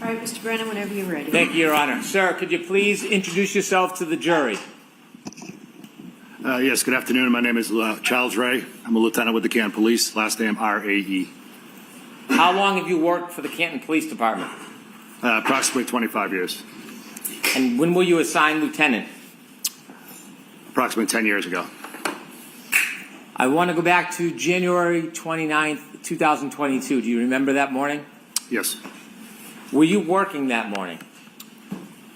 right, Mr. Brennan, whenever you're ready. Thank you, Your Honor. Sir, could you please introduce yourself to the jury? Yes, good afternoon. My name is Charles Ray. I'm a lieutenant with the Canton Police. Last name R-A-E. How long have you worked for the Canton Police Department? Approximately 25 years. And when were you assigned lieutenant? Approximately 10 years ago. I want to go back to January 29th, 2022. Do you remember that morning? Yes. Were you working that morning?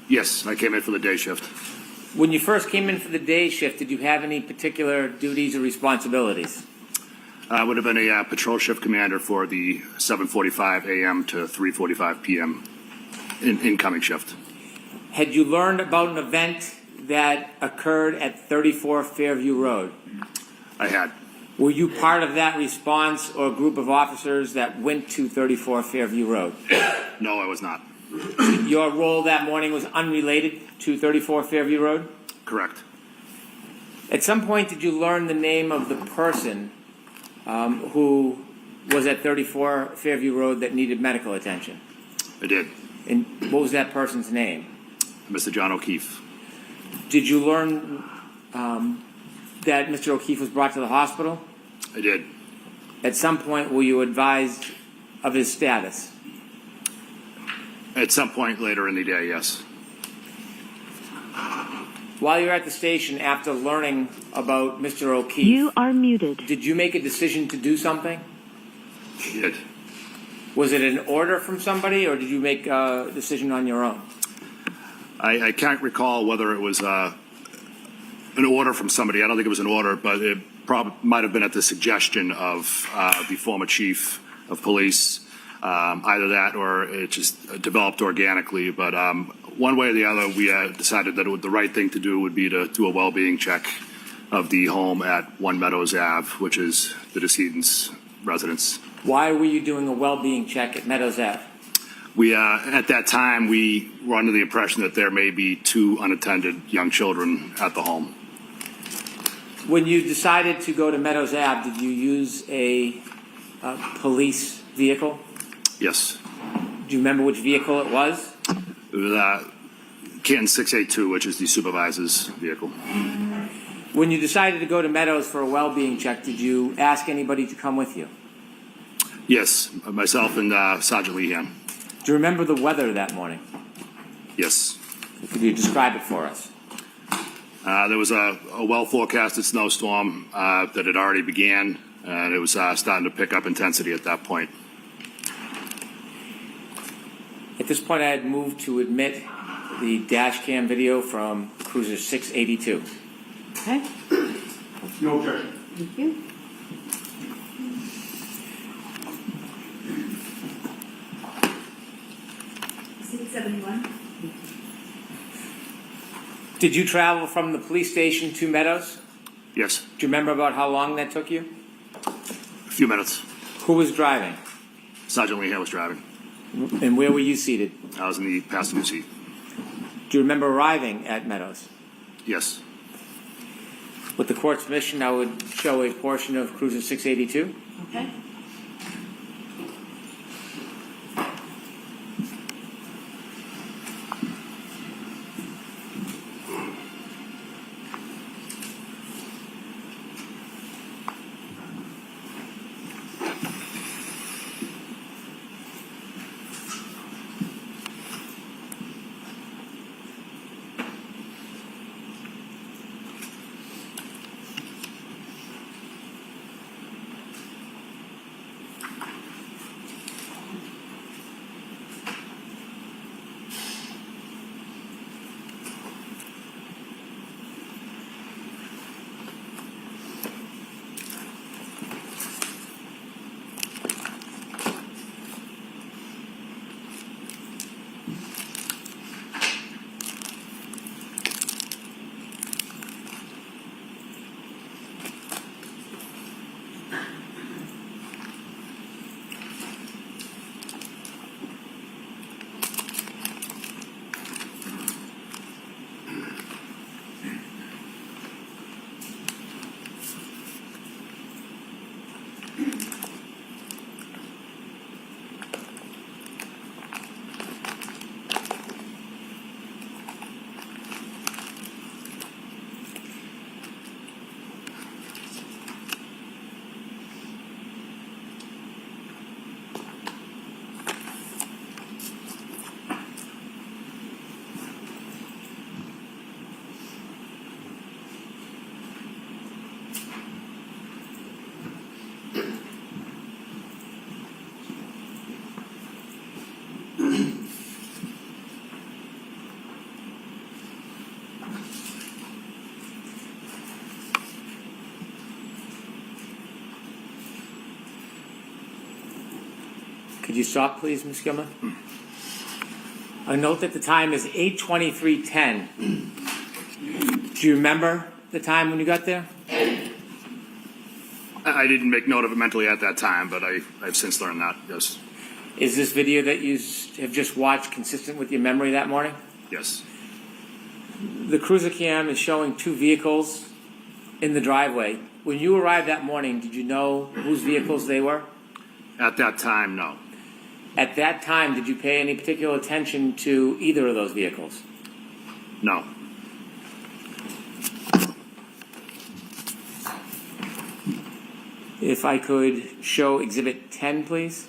Yes, I came in for the day shift. When you first came in for the day shift, did you have any particular duties or responsibilities? I would have been a patrol shift commander for the 7:45 a.m. to 3:45 p.m. Incoming shift. Had you learned about an event that occurred at 34 Fairview Road? I had. Were you part of that response or group of officers that went to 34 Fairview Road? No, I was not. Your role that morning was unrelated to 34 Fairview Road? Correct. At some point, did you learn the name of the person who was at 34 Fairview Road that needed medical attention? I did. And what was that person's name? Mr. John O'Keefe. Did you learn that Mr. O'Keefe was brought to the hospital? I did. At some point, were you advised of his status? At some point later in the day, yes. While you were at the station after learning about Mr. O'Keefe, you are muted. Did you make a decision to do something? I did. Was it an order from somebody, or did you make a decision on your own? I can't recall whether it was an order from somebody. I don't think it was an order, but it probably might have been at the suggestion of the former chief of police. Either that or it just developed organically. But one way or the other, we decided that the right thing to do would be to do a well-being check of the home at 1 Meadows Ave, which is the decedent's residence. Why were you doing a well-being check at Meadows Ave? We, at that time, we were under the impression that there may be 2 unattended young children at the home. When you decided to go to Meadows Ave, did you use a police vehicle? Yes. Do you remember which vehicle it was? It was Canton 682, which is the supervisor's vehicle. When you decided to go to Meadows for a well-being check, did you ask anybody to come with you? Yes, myself and Sergeant Lehan. Do you remember the weather that morning? Yes. Could you describe it for us? There was a well-forecasted snowstorm that had already began, and it was starting to pick up intensity at that point. At this point, I had moved to admit the dash cam video from Cruiser 682. Okay. No objection. Thank you. Did you travel from the police station to Meadows? Yes. Do you remember about how long that took you? A few minutes. Who was driving? Sergeant Lehan was driving. And where were you seated? I was in the passenger seat. Do you remember arriving at Meadows? Yes. With the court's permission, I would show a portion of Cruiser 682. Okay. Could you stop, please, Ms. Gilman? I note that the time is 8:23:10. Do you remember the time when you got there? I didn't make note of it mentally at that time, but I've since learned that, yes. Is this video that you have just watched consistent with your memory that morning? Yes. The cruiser cam is showing two vehicles in the driveway. When you arrived that morning, did you know whose vehicles they were? At that time, no. At that time, did you pay any particular attention to either of those vehicles? No. If I could show Exhibit 10, please.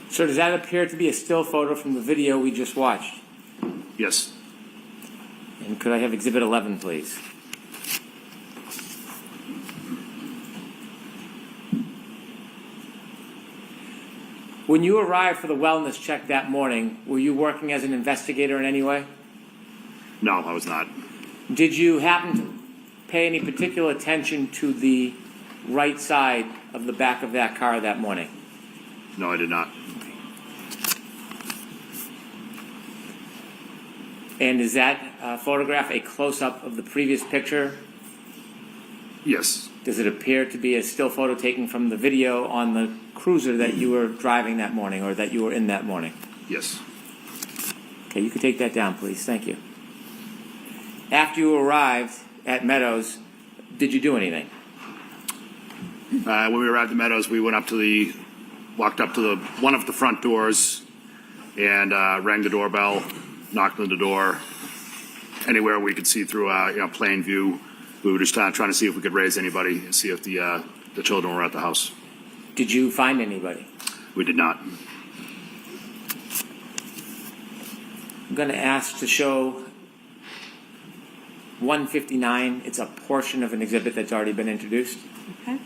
So does that appear to be a still photo from the video we just watched? Yes. And could I have Exhibit 11, please? When you arrived for the wellness check that morning, were you working as an investigator in any way? No, I was not. Did you happen to pay any particular attention to the right side of the back of that car that morning? No, I did not. And is that photograph a close-up of the previous picture? Yes. Does it appear to be a still photo taken from the video on the cruiser that you were driving that morning or that you were in that morning? Yes. Okay, you can take that down, please. Thank you. After you arrived at Meadows, did you do anything? When we arrived at Meadows, we walked up to one of the front doors and rang the doorbell, knocked on the door. Anywhere we could see through plain view, we were just trying to see if we could raise anybody and see if the children were at the house. Did you find anybody? We did not. I'm going to ask to show 159. It's a portion of an exhibit that's already been introduced. Okay.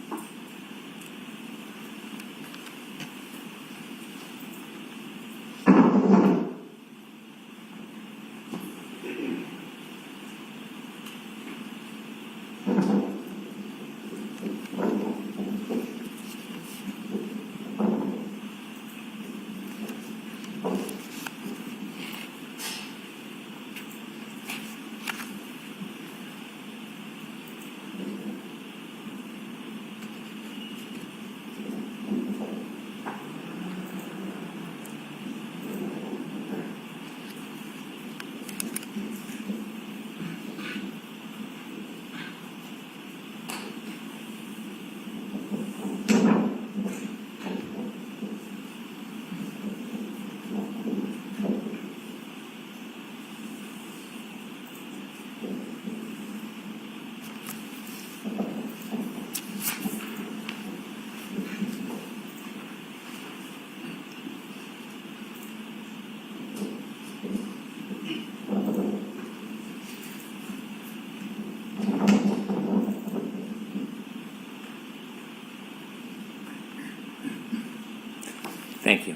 Thank you.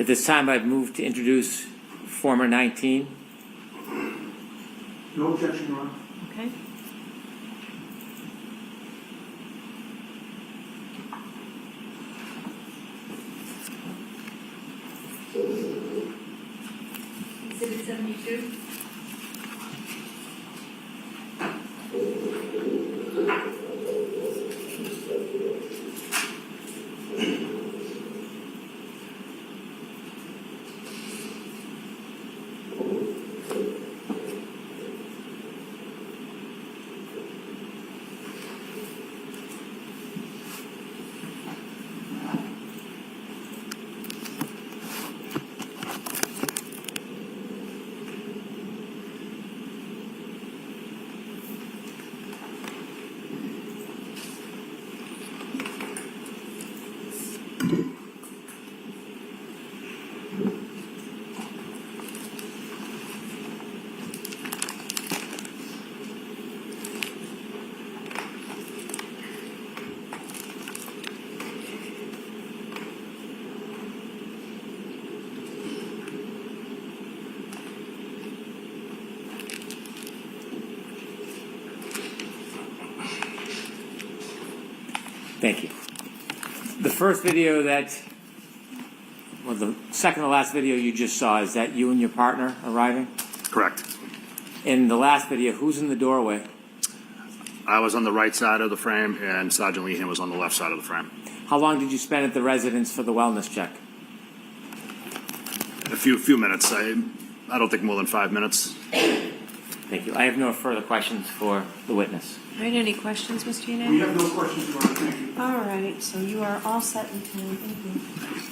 At this time, I've moved to introduce former 19. No objection, Your Honor. Okay. Exhibit 72. Thank you. The first video that, well, the second to last video you just saw, is that you and your partner arriving? Correct. In the last video, who's in the doorway? I was on the right side of the frame, and Sergeant Lehan was on the left side of the frame. How long did you spend at the residence for the wellness check? A few minutes. I don't think more than 5 minutes. Thank you. I have no further questions for the witness. All right, any questions, Mr. We Yanay? have no questions, Your Honor. Thank you. All right, so you are all set in time. Thank you.